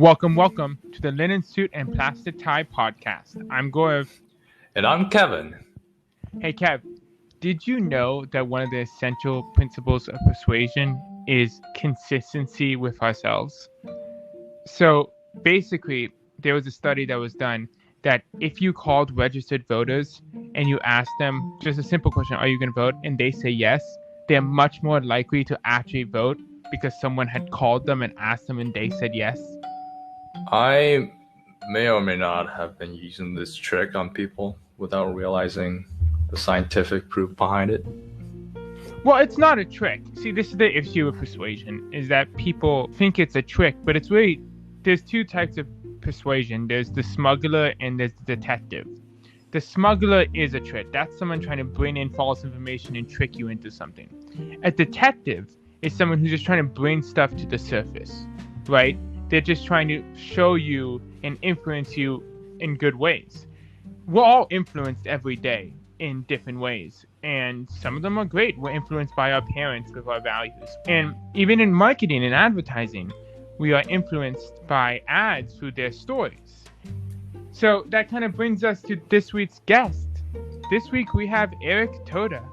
Welcome to the Linen Suit and Plastic Tie podcast. I'm Gaurav. And I'm Kevin. Hey Kev, did you know that one of the essential principles of persuasion is consistency with ourselves? So basically, there was a study that was done that if you called registered voters and you asked them just a simple question, are you going to vote? And they say yes, they're much more likely to actually vote because someone had called them and asked them and they said yes. I may or may not have been using this trick on people without realizing the scientific proof behind it. Well, it's not a trick. See, this is the issue with persuasion, is that people think it's a trick, but it's really, there's two types of persuasion. There's the smuggler and there's the detective. The smuggler is a trick. That's someone trying to bring in false information and trick you into something. A detective is someone who's just trying to bring stuff to the surface, right? They're just trying to show you and influence you in good ways. We're all influenced every day in different ways, and some of them are great. We're influenced by our parents with our values. And even in marketing and advertising, we are influenced by ads through their stories. So that kind of brings us to this week's guest. This week we have Eric Toda.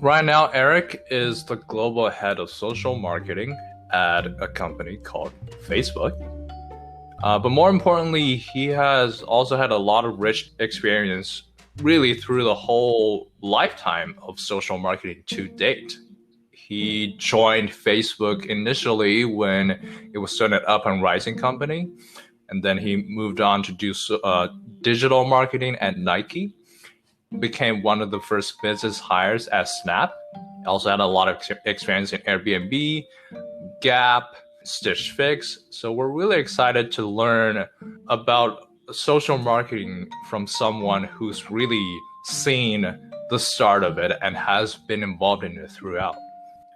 Right now, Eric is the global head of social marketing at a company called Facebook. But more importantly, he has also had a lot of rich experience really through the whole lifetime of social marketing to date. He joined Facebook initially when it was still an up and rising company. And then he moved on to do digital marketing at Nike, became one of the first business hires at Snap. Also had a lot of experience in Airbnb, Gap, Stitch Fix. So we're really excited to learn about social marketing from someone who's really seen the start of it and has been involved in it throughout.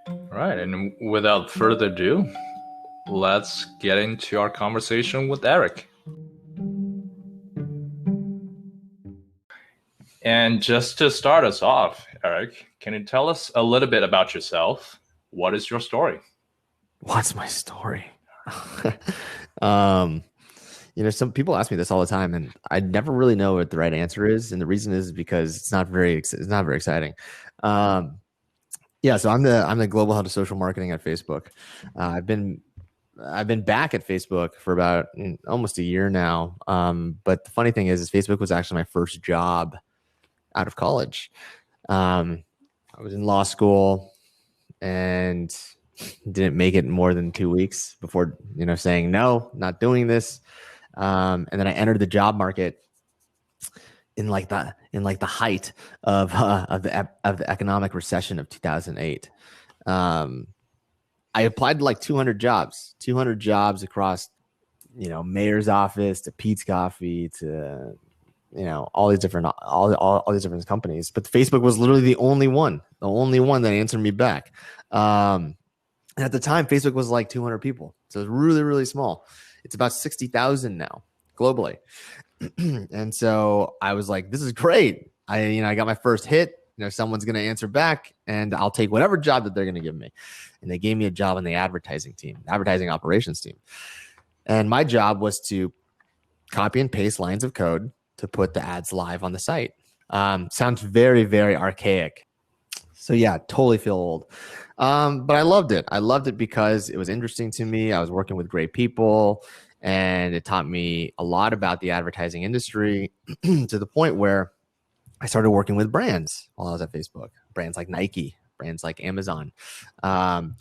All right, and without further ado, let's get into our conversation with Eric. And just to start us off, Eric, can you tell us a little bit about yourself? What is your story? What's my story? Some people ask me this all the time, and I never really know what the right answer is. And the reason is because it's not very exciting. So I'm the global head of social marketing at Facebook. I've been back at Facebook for about almost a year now. But the funny thing is Facebook was actually my first job out of college. I was in law school and didn't make it more than 2 weeks before, saying, no, not doing this. And then I entered the job market in the height of the economic recession of 2008. I applied to like 200 jobs across, mayor's office to Pete's Coffee to, all these different companies. But Facebook was literally the only one that answered me back. And at the time, Facebook was like 200 people. So it's really, really small. It's about 60,000 now globally. And so I was like, this is great. I got my first hit. Someone's going to answer back and I'll take whatever job that they're going to give me. And they gave me a job on the advertising operations team. And my job was to copy and paste lines of code to put the ads live on the site. Sounds very, very archaic. So yeah, totally feel old. But I loved it. I loved it because it was interesting to me. I was working with great people and it taught me a lot about the advertising industry to the point where I started working with brands while I was at Facebook, brands like Nike, brands like Amazon. And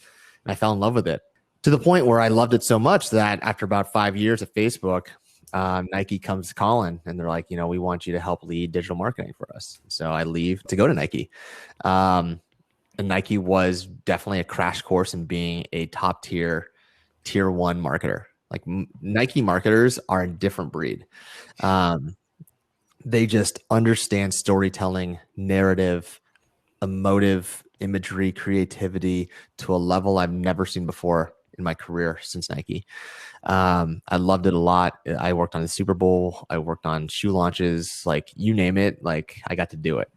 I fell in love with it to the point where I loved it so much that after about 5 years at Facebook, Nike comes calling and they're like, we want you to help lead digital marketing for us. So I leave to go to Nike. And Nike was definitely a crash course in being a top tier one marketer. Like Nike marketers are a different breed. They just understand storytelling, narrative, emotive imagery, creativity to a level I've never seen before in my career since Nike. I loved it a lot. I worked on the Super Bowl. I worked on shoe launches, like you name it. Like I got to do it.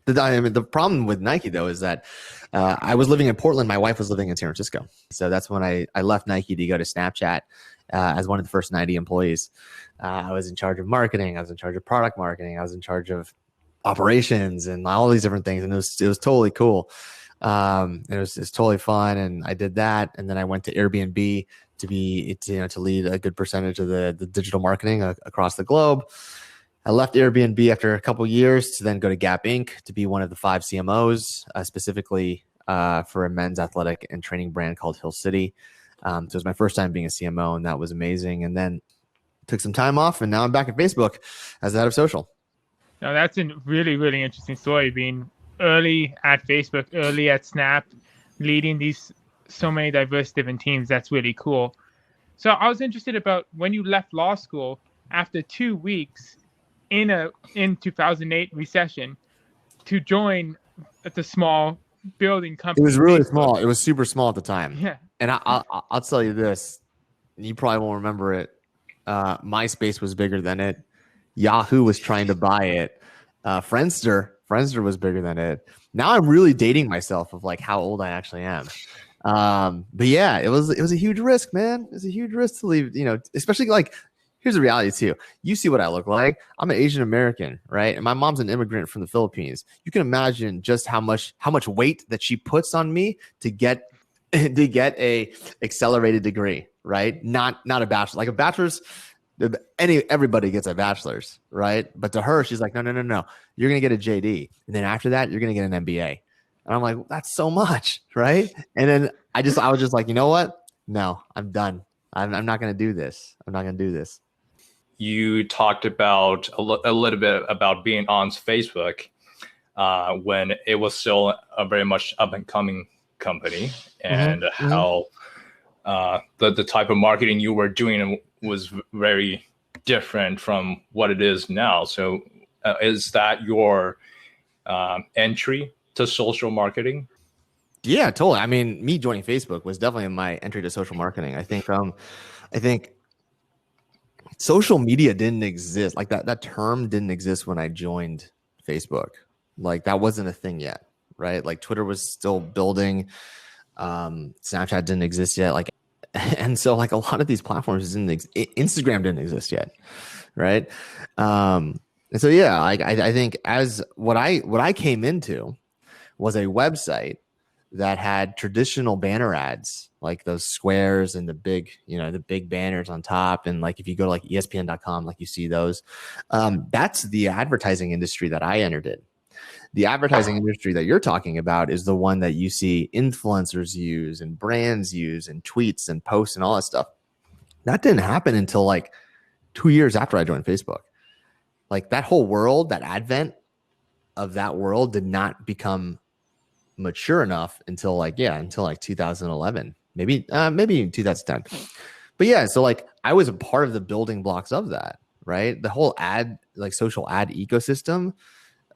The problem with Nike though is that I was living in Portland. My wife was living in San Francisco. So that's when I left Nike to go to Snapchat as one of the first 90 employees. I was in charge of marketing. I was in charge of product marketing. I was in charge of operations and all these different things. And it was totally cool. It was totally fun. And I did that. And then I went to Airbnb to lead a good percentage of the digital marketing across the globe. I left Airbnb after a couple of years to then go to Gap Inc. to be one of the 5 CMOs, specifically for a men's athletic and training brand called Hill City. So it was my first time being a CMO, and that was amazing. And then took some time off, and now I'm back at Facebook as the head of social. Now that's a really, really interesting story, being early at Facebook, early at Snap, leading these so many diverse different teams. That's really cool. So I was interested about when you left law school after 2 weeks in 2008 recession to join the small building company. It was really small. It was super small at the time. Yeah. And I'll tell you this, you probably won't remember it. MySpace was bigger than it. Yahoo was trying to buy it. Friendster was bigger than it. Now I'm really dating myself of like how old I actually am. But yeah, it was a huge risk, man. It was a huge risk to leave, especially like, here's the reality too. You see what I look like. I'm an Asian American, right? And my mom's an immigrant from the Philippines. You can imagine just how much weight that she puts on me to get a accelerated degree, right? Not a bachelor. Like a bachelor's, everybody gets a bachelor's, right? But to her, she's like, no. You're gonna get a JD, and then after that, you're gonna get an MBA. And I'm like, that's so much, right? And then I was just like, you know what? No, I'm done. I'm not gonna do this. I'm not gonna do this. You talked about a little bit about being on Facebook when it was still a very much up and coming company, and how the type of marketing you were doing was very different from what it is now. So is that your entry to social marketing? Yeah, totally. I mean, me joining Facebook was definitely my entry to social marketing. I think social media didn't exist. Like that term didn't exist when I joined Facebook. Like that wasn't a thing yet, right? Like Twitter was still building. Snapchat didn't exist yet. Like, and so like a lot of these platforms Instagram didn't exist yet, right? And so yeah, I think as what I came into was a website that had traditional banner ads, like those squares and the big banners on top. And like, if you go to like ESPN.com, like you see those, that's the advertising industry that I entered in. The advertising industry that you're talking about is the one that you see influencers use and brands use and tweets and posts and all that stuff. That didn't happen until like 2 years after I joined Facebook. Like that whole world, that advent of that world did not become mature enough until like 2011, maybe 2010. But yeah, so like I was a part of the building blocks of that, right? The whole social ad ecosystem,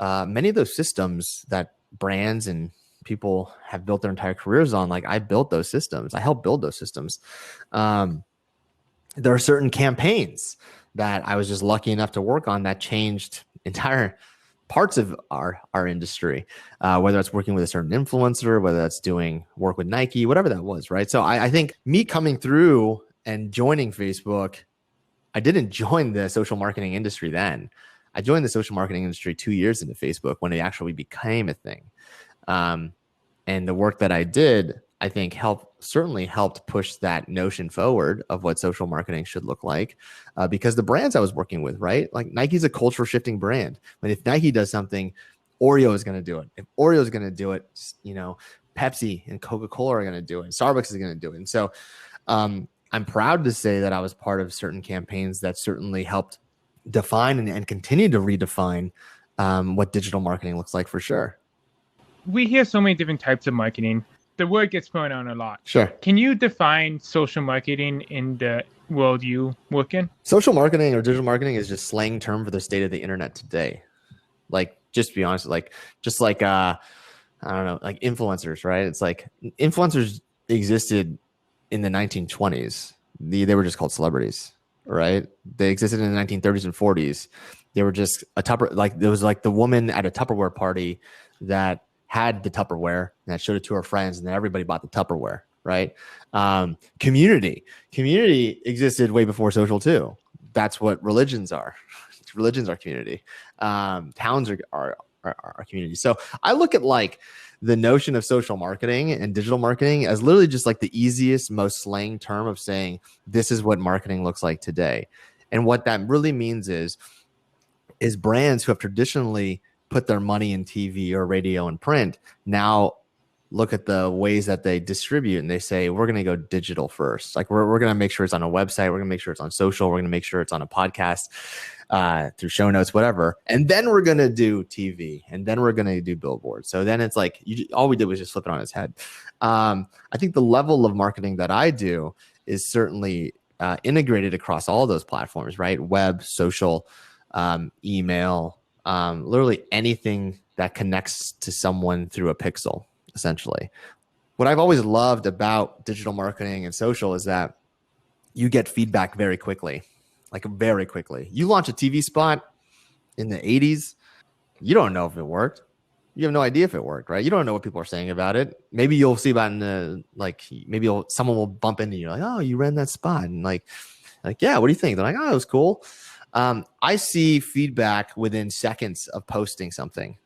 many of those systems that brands and people have built their entire careers on, like I built those systems. I helped build those systems. There are certain campaigns that I was just lucky enough to work on that changed entire parts of our industry, whether it's working with a certain influencer, whether that's doing work with Nike, whatever that was, right? So I think me coming through and joining Facebook, I didn't join the social marketing industry then. I joined the social marketing industry 2 years into Facebook when it actually became a thing. And the work that I did, I think certainly helped push that notion forward of what social marketing should look like, because the brands I was working with, right? Like Nike's a culture shifting brand. But if Nike does something, Oreo is going to do it. If Oreo is going to do it, Pepsi and Coca-Cola are going to do it. Starbucks is going to do it. And so I'm proud to say that I was part of certain campaigns that certainly helped define and continue to redefine what digital marketing looks like for sure. We hear so many different types of marketing. The word gets thrown around a lot. Sure. Can you define social marketing in the world you work in? Social marketing or digital marketing is just slang term for the state of the internet today. Like, just to be honest, I don't know, like influencers, right? It's like influencers existed in the 1920s. They were just called celebrities, right? They existed in the 1930s and 40s. They were just there was like the woman at a Tupperware party that had the Tupperware and that showed it to her friends, and then everybody bought the Tupperware, right? Community existed way before social too. That's what religions are. Religions are community. Towns are community. So I look at like the notion of social marketing and digital marketing as literally just like the easiest, most slang term of saying this is what marketing looks like today. And what that really means is brands who have traditionally put their money in TV or radio and print now look at the ways that they distribute and they say, we're going to go digital first. Like we're going to make sure it's on a website. We're going to make sure it's on social. We're going to make sure it's on a podcast, through show notes, whatever. And then we're going to do TV, and then we're going to do billboards. So then it's like, all we did was just flip it on its head. I think the level of marketing that I do is certainly integrated across all those platforms, right? Web, social, email, literally anything that connects to someone through a pixel, essentially. What I've always loved about digital marketing and social is that you get feedback very quickly, like very quickly. You launch a TV spot in the 80s, you don't know if it worked. You have no idea if it worked, right? You don't know what people are saying about it. Maybe you'll see about someone will bump into you like, oh, you ran that spot. And like, yeah, what do you think? They're like, oh, it was cool. I see feedback within seconds of posting something,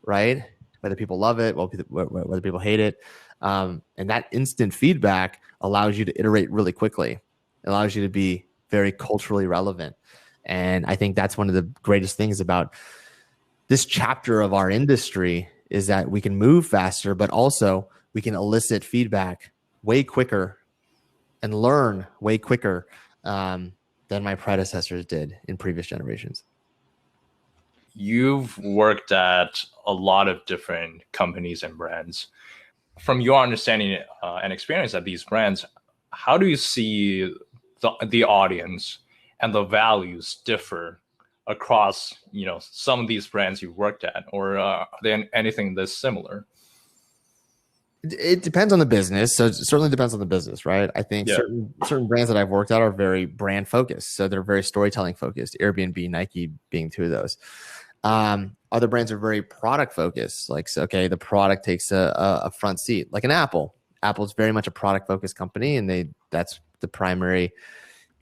right? Whether people love it, whether people hate it. And that instant feedback allows you to iterate really quickly. It allows you to be very culturally relevant. And I think that's one of the greatest things about this chapter of our industry is that we can move faster, but also we can elicit feedback way quicker and learn way quicker than my predecessors did in previous generations. You've worked at a lot of different companies and brands. From your understanding and experience at these brands, how do you see the audience and the values differ across, some of these brands you've worked at, or are there anything that's similar? It depends on the business. So it certainly depends on the business, right? I think certain brands that I've worked at are very brand focused. So they're very storytelling focused. Airbnb, Nike being two of those. Other brands are very product focused. Like, okay, the product takes a front seat, like an Apple. Apple's very much a product focused company, and that's the primary,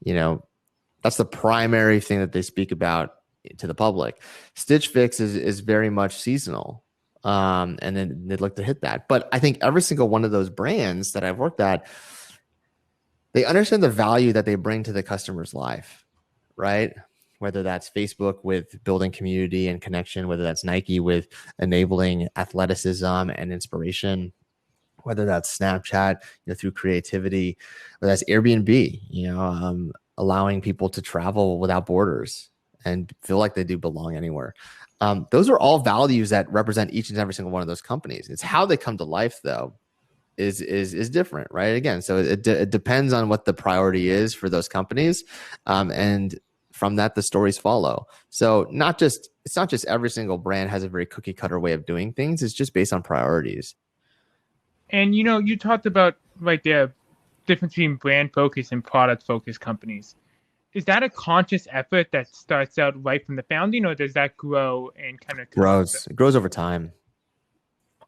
that's the primary thing that they speak about to the public. Stitch Fix is very much seasonal. And then they'd look to hit that. But I think every single one of those brands that I've worked at, they understand the value that they bring to the customer's life, right? Whether that's Facebook with building community and connection, whether that's Nike with enabling athleticism and inspiration, whether that's Snapchat, through creativity, whether that's Airbnb, allowing people to travel without borders and feel like they do belong anywhere. Those are all values that represent each and every single one of those companies. It's how they come to life, though, is different, right? Again, so it depends on what the priority is for those companies, and from that the stories follow. So it's not just every single brand has a very cookie cutter way of doing things. It's just based on priorities. And you talked about like the difference between brand focused and product focused companies. Is that a conscious effort that starts out right from the founding, or does that grow and kind of grows? It grows over time.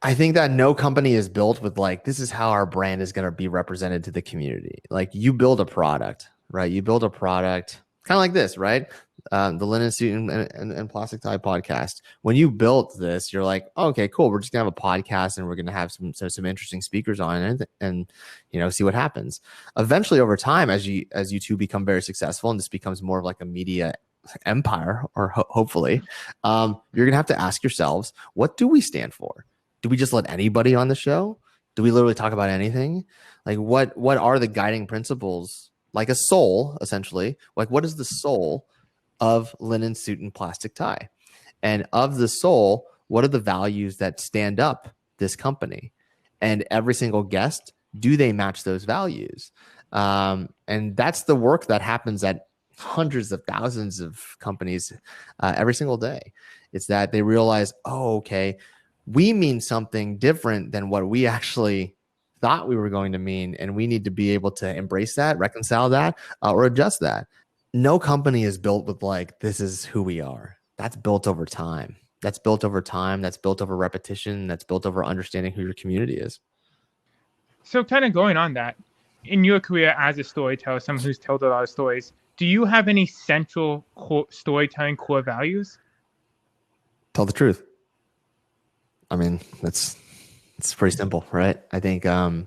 I think that no company is built with like, this is how our brand is going to be represented to the community. Like, you build a product, right? You build a product kind of like this, right? The Linen Suit and Plastic Tie podcast. When you built this, you're like, oh, okay, cool. We're just gonna have a podcast and we're gonna have some interesting speakers on it, and see what happens. Eventually, over time, as you two become very successful and this becomes more of like a media empire, or hopefully, you're gonna have to ask yourselves, what do we stand for? Do we just let anybody on the show? Do we literally talk about anything? Like, what are the guiding principles? Like a soul, essentially. Like, what is the soul of Linen Suit and Plastic Tie? And of the soul, what are the values that stand up this company? And every single guest, do they match those values? And that's the work that happens at hundreds of thousands of companies every single day. It's that they realize, oh, okay, we mean something different than what we actually thought we were going to mean, and we need to be able to embrace that, reconcile that, or adjust that. No company is built with like, this is who we are. That's built over time. That's built over repetition. That's built over understanding who your community is. So kind of going on that, in your career as a storyteller, someone who's told a lot of stories, do you have any central storytelling core values? Tell the truth. I mean, it's pretty simple, right? I think a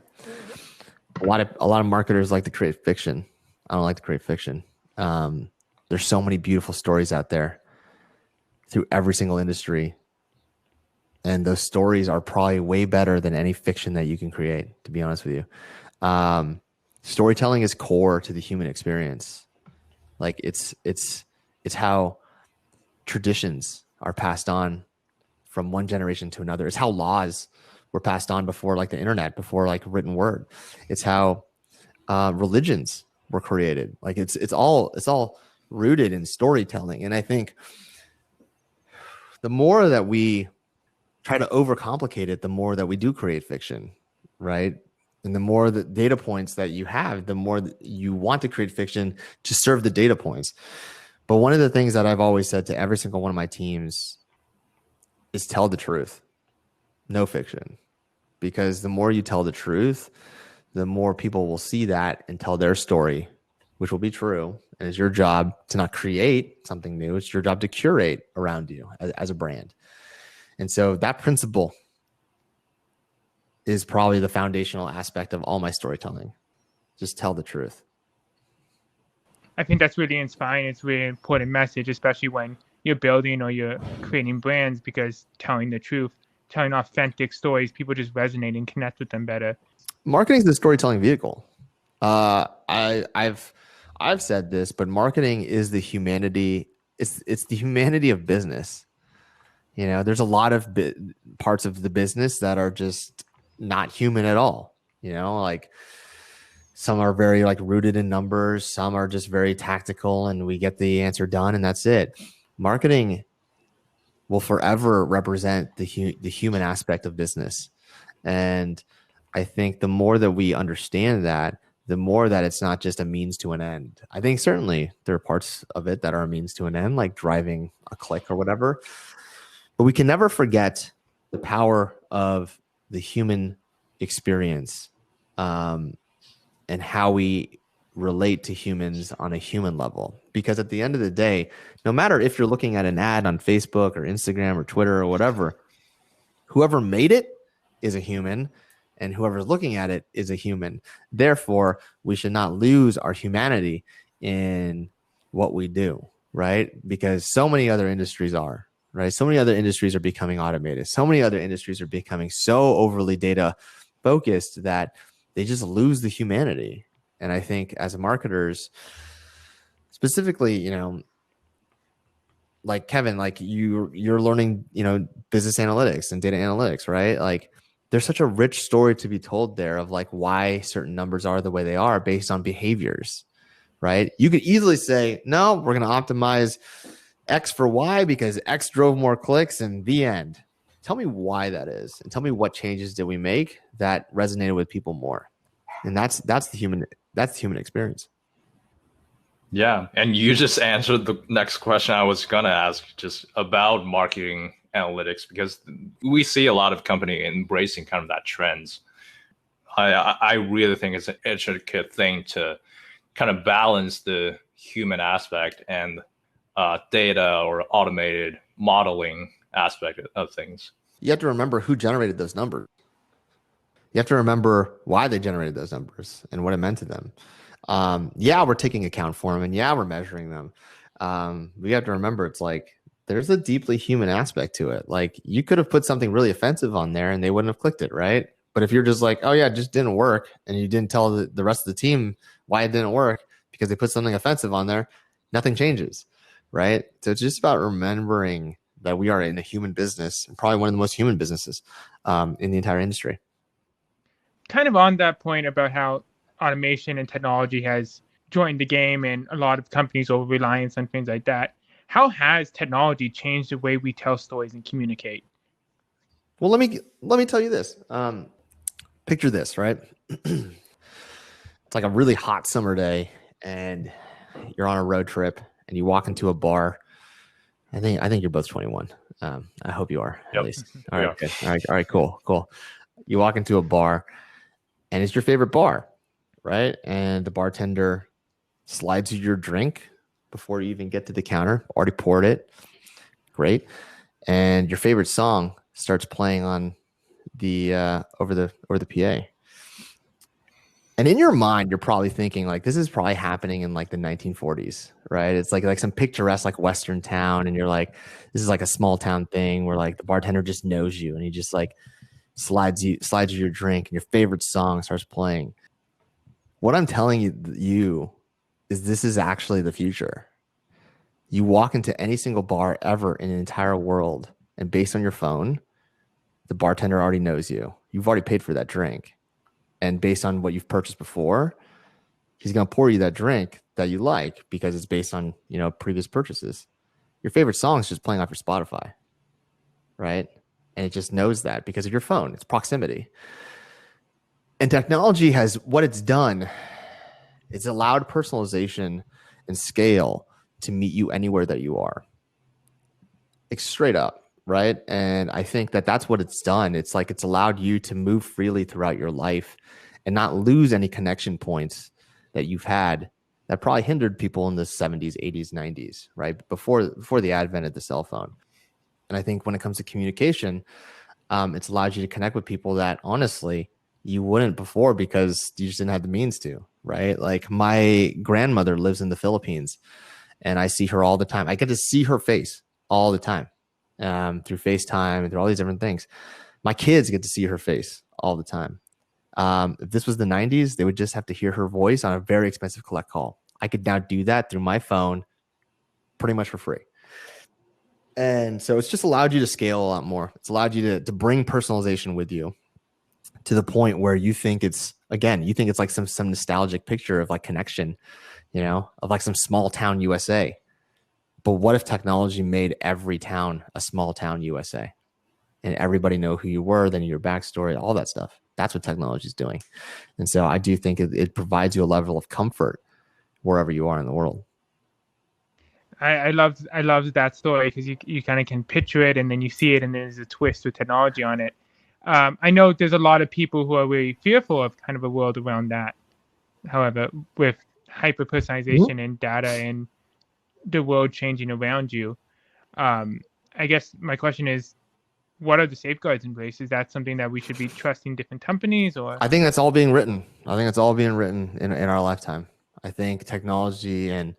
lot of marketers like to create fiction. I don't like to create fiction. There's so many beautiful stories out there through every single industry, and those stories are probably way better than any fiction that you can create, to be honest with you. Storytelling is core to the human experience. Like it's how traditions are passed on from one generation to another. It's how laws were passed on before like the internet, before like written word. It's how religions were created. Like it's all rooted in storytelling. And I think the more that we try to overcomplicate it, the more that we do create fiction, right? And the more the data points that you have, the more that you want to create fiction to serve the data points. But one of the things that I've always said to every single one of my teams is tell the truth, no fiction. Because the more you tell the truth, the more people will see that and tell their story, which will be true. And it's your job to not create something new. It's your job to curate around you as a brand. And so that principle is probably the foundational aspect of all my storytelling. Just tell the truth. I think that's really inspiring. It's a really important message, especially when you're building or you're creating brands, because telling the truth, telling authentic stories, people just resonate and connect with them better. Marketing is the storytelling vehicle. I've said this, but marketing is the humanity. It's the humanity of business. You know, there's a lot of parts of the business that are just not human at all. You know, like some are very like rooted in numbers. Some are just very tactical and we get the answer done and that's it. Marketing will forever represent the human aspect of business. And I think the more that we understand that, the more that it's not just a means to an end. I think certainly there are parts of it that are a means to an end, like driving a click or whatever. But we can never forget the power of the human experience and how we relate to humans on a human level. Because at the end of the day, no matter if you're looking at an ad on Facebook or Instagram or Twitter or whatever, whoever made it is a human and whoever's looking at it is a human. Therefore, we should not lose our humanity in what we do, right? Because so many other industries are. Right? So many other industries are becoming automated. So many other industries are becoming so overly data focused that they just lose the humanity. And I think as marketers, specifically, you know, like Kevin, like you're learning, you know, business analytics and data analytics, right? Like there's such a rich story to be told there of like why certain numbers are the way they are based on behaviors, right? You could easily say, no, we're going to optimize X for Y because X drove more clicks and the end. Tell me why that is, and tell me what changes did we make that resonated with people more. And that's the human experience. Yeah, and you just answered the next question I was gonna ask, just about marketing analytics, because we see a lot of company embracing kind of that trends. I really think it's an intricate thing to kind of balance the human aspect and data or automated modeling aspect of things. You have to remember who generated those numbers. You have to remember why they generated those numbers and what it meant to them. Yeah, we're taking account for them and yeah, we're measuring them. We have to remember it's like there's a deeply human aspect to it. Like you could have put something really offensive on there and they wouldn't have clicked it, right? But if you're just like, oh yeah, it just didn't work, and you didn't tell the rest of the team why it didn't work because they put something offensive on there, nothing changes. Right? So it's just about remembering that we are in a human business, and probably one of the most human businesses in the entire industry. Kind of on that point about how automation and technology has joined the game and a lot of companies over reliance on things like that. How has technology changed the way we tell stories and communicate? Well, let me tell you this. Picture this, right? It's like a really hot summer day and you're on a road trip and you walk into a bar. I think you're both 21. I hope you are, at least. All right, good. All right, cool. You walk into a bar and it's your favorite bar, right? And the bartender slides you your drink before you even get to the counter, already poured it. Great. And your favorite song starts playing on the over the PA. And in your mind, you're probably thinking like this is probably happening in like the 1940s, right? It's like some picturesque like Western town, and you're like, this is like a small town thing where like the bartender just knows you and he just like slides you your drink and your favorite song starts playing. What I'm telling you is this is actually the future. You walk into any single bar ever in the entire world, and based on your phone, the bartender already knows you. You've already paid for that drink. And based on what you've purchased before, he's going to pour you that drink that you like because it's based on, previous purchases. Your favorite song is just playing off your Spotify, right? And it just knows that because of your phone. It's proximity. And technology has, what it's done, it's allowed personalization and scale to meet you anywhere that you are. It's straight up, right? And I think that that's what it's done. It's like it's allowed you to move freely throughout your life and not lose any connection points that you've had that probably hindered people in the 70s, 80s, 90s, right? Before the advent of the cell phone. And I think when it comes to communication, it's allowed you to connect with people that honestly you wouldn't before because you just didn't have the means to, right? Like my grandmother lives in the Philippines and I see her all the time. I get to see her face all the time through FaceTime and through all these different things. My kids get to see her face all the time. If this was the 90s, they would just have to hear her voice on a very expensive collect call. I could now do that through my phone pretty much for free. And so it's just allowed you to scale a lot more. It's allowed you to bring personalization with you to the point where you think it's like some nostalgic picture of like connection, of like some small town USA. But what if technology made every town a small town USA and everybody know who you were, then your backstory, all that stuff? That's what technology is doing. And so I do think it provides you a level of comfort wherever you are in the world. I loved that story because you kind of can picture it and then you see it and there's a twist with technology on it. I know there's a lot of people who are really fearful of kind of a world around that. However, with hyper personalization and data and the world changing around you, I guess my question is, what are the safeguards in place? Is that something that we should be trusting different companies or? I think that's all being written. In our lifetime. I think technology and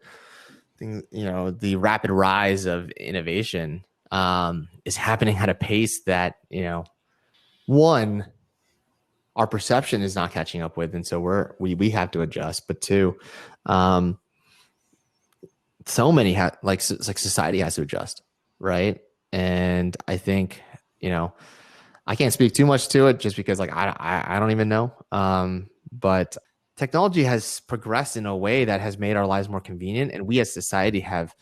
the rapid rise of innovation is happening at a pace that, one, our perception is not catching up with. And so we have to adjust. But two, so many society has to adjust. Right. And I think, I can't speak too much to it just because I don't even know. But technology has progressed in a way that has made our lives more convenient, and we as society have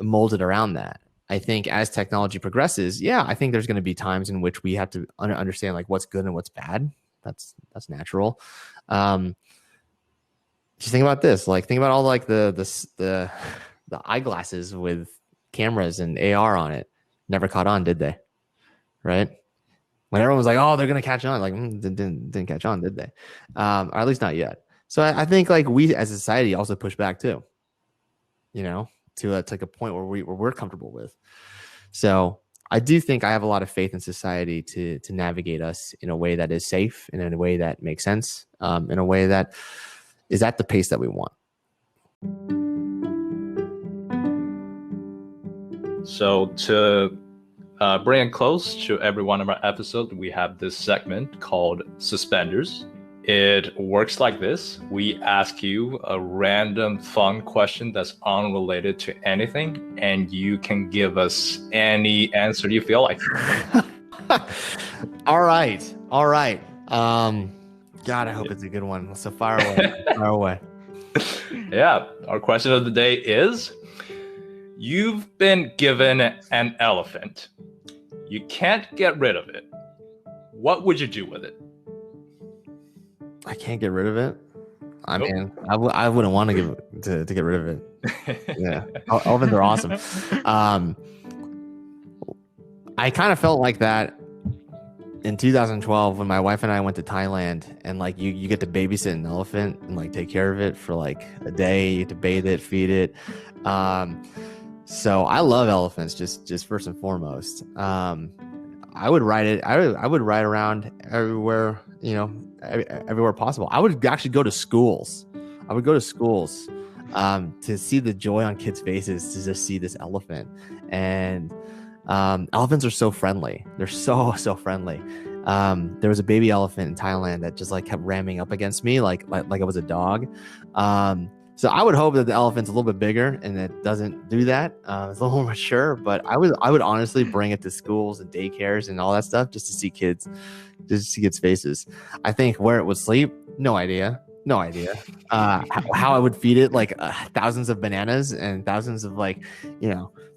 molded around that. I think as technology progresses, I think there's going to be times in which we have to understand like what's good and what's bad. That's natural. Just think about this. Like think about all like the eyeglasses with cameras and AR on it. Never caught on, did they? Right? When everyone was like, "Oh, they're gonna catch on," like didn't catch on, did they? Or at least not yet. So I think like we as a society also push back too. To like a point where we're comfortable with. So I do think I have a lot of faith in society to navigate us in a way that is safe and in a way that makes sense, in a way that is at the pace that we want. So to bring it close to every one of our episodes, we have this segment called Suspenders. It works like this. We ask you a random fun question that's unrelated to anything, and you can give us any answer you feel like. All right. God, I hope it's a good one. So far away. Yeah. Our question of the day is, you've been given an elephant. You can't get rid of it. What would you do with it? I can't get rid of it. I mean, I wouldn't want to get rid of it. Yeah, elephants are awesome. I kind of felt like that in 2012 when my wife and I went to Thailand, and like you get to babysit an elephant and like take care of it for like a day. You get to bathe it, feed it. So I love elephants, just first and foremost. I would ride it. I would ride around everywhere, everywhere possible. I would actually go to schools. I would go to schools to see the joy on kids' faces to just see this elephant. And elephants are so friendly. They're so friendly. There was a baby elephant in Thailand that just like kept ramming up against me like I was a dog. So I would hope that the elephant's a little bit bigger and it doesn't do that. It's a little more mature, but I would honestly bring it to schools and daycares and all that stuff just to see kids faces. I think where it would sleep, no idea. How I would feed it like thousands of bananas and thousands of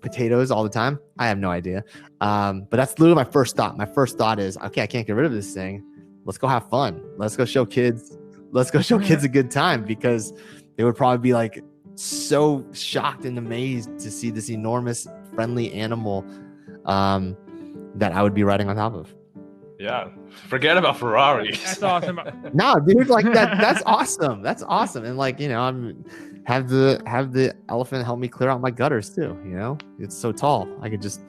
potatoes all the time. I have no idea. But that's literally my first thought. My first thought is, okay, I can't get rid of this thing. Let's go have fun. Let's go show kids a good time, because they would probably be like so shocked and amazed to see this enormous friendly animal that I would be riding on top of. Yeah, forget about Ferraris. That's awesome. No, dude, like that's awesome. That's awesome. And have the elephant help me clear out my gutters too. It's so tall. I could just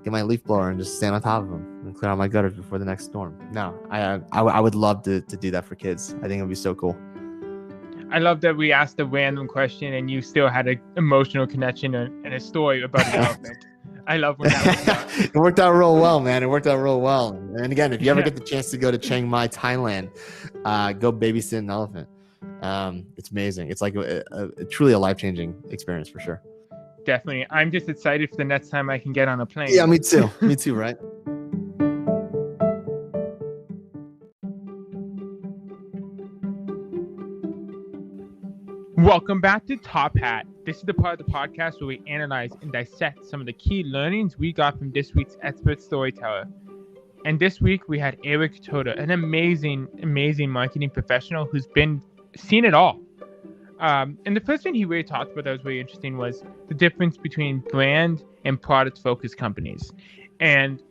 get my leaf blower and just stand on top of him and clear out my gutters before the next storm. No, I would love to do that for kids. I think it would be so cool. I love that we asked a random question and you still had an emotional connection and a story about the elephant. I love when that worked out. It worked out real well, man. It worked out real well. And again, if you ever get the chance to go to Chiang Mai, Thailand, go babysit an elephant. It's amazing. It's like a truly a life-changing experience for sure. Definitely. I'm just excited for the next time I can get on a plane. Yeah, me too. Me too, right? Welcome back to Top Hat. This is the part of the podcast where we analyze and dissect some of the key learnings we got from this week's expert storyteller. And this week we had Eric Toda, an amazing marketing professional who's seen it all. And the first thing he really talked about that was really interesting was the difference between brand and product-focused companies, and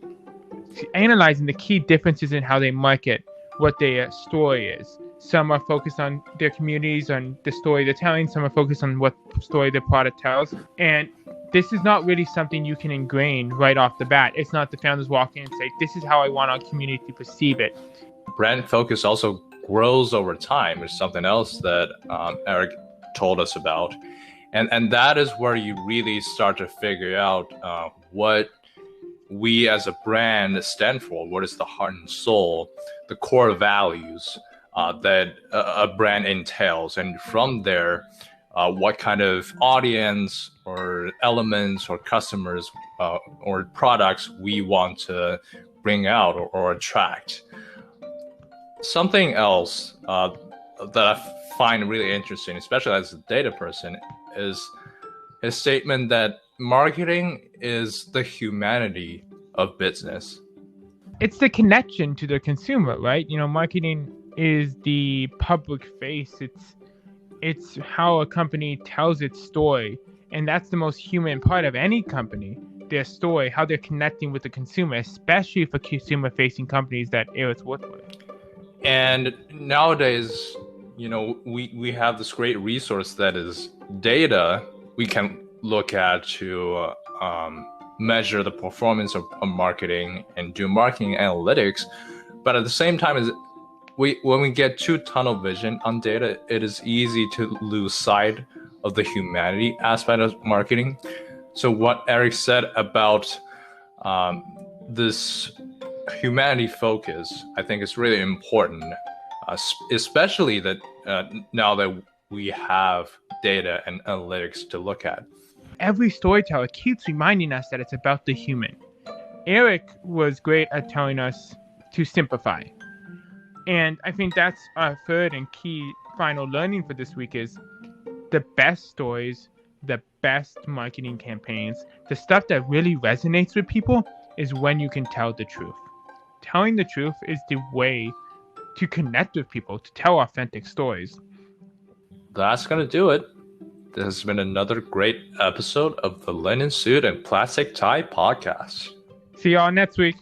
analyzing the key differences in how they market, what their story is. Some are focused on their communities, on the story they're telling. Some are focused on what story their product tells. And this is not really something you can ingrain right off the bat. It's not the founders walk in and say, this is how I want our community to perceive it. Brand focus also grows over time, is something else that Eric told us about. And that is where you really start to figure out what we as a brand stand for, what is the heart and soul, the core values that a brand entails. And from there, what kind of audience or elements or customers or products we want to bring out or attract. Something else that I find really interesting, especially as a data person, is his statement that marketing is the humanity of business. It's the connection to the consumer, right? Marketing is the public face. It's how a company tells its story, and that's the most human part of any company. Their story, how they're connecting with the consumer, especially for consumer-facing companies that Eric's worked with. And nowadays, we have this great resource that is data we can look at to measure the performance of marketing and do marketing analytics. But at the same time, when we get too tunnel vision on data, it is easy to lose sight of the humanity aspect of marketing. So what Eric said about this humanity focus, I think is really important, especially that now that we have data and analytics to look at. Every storyteller keeps reminding us that it's about the human. Eric was great at telling us to simplify. And I think that's our third and key final learning for this week is the best stories, the best marketing campaigns, the stuff that really resonates with people is when you can tell the truth. Telling the truth is the way to connect with people, to tell authentic stories. That's going to do it. This has been another great episode of the Linen Suit and Plastic Tie podcast. See y'all next week.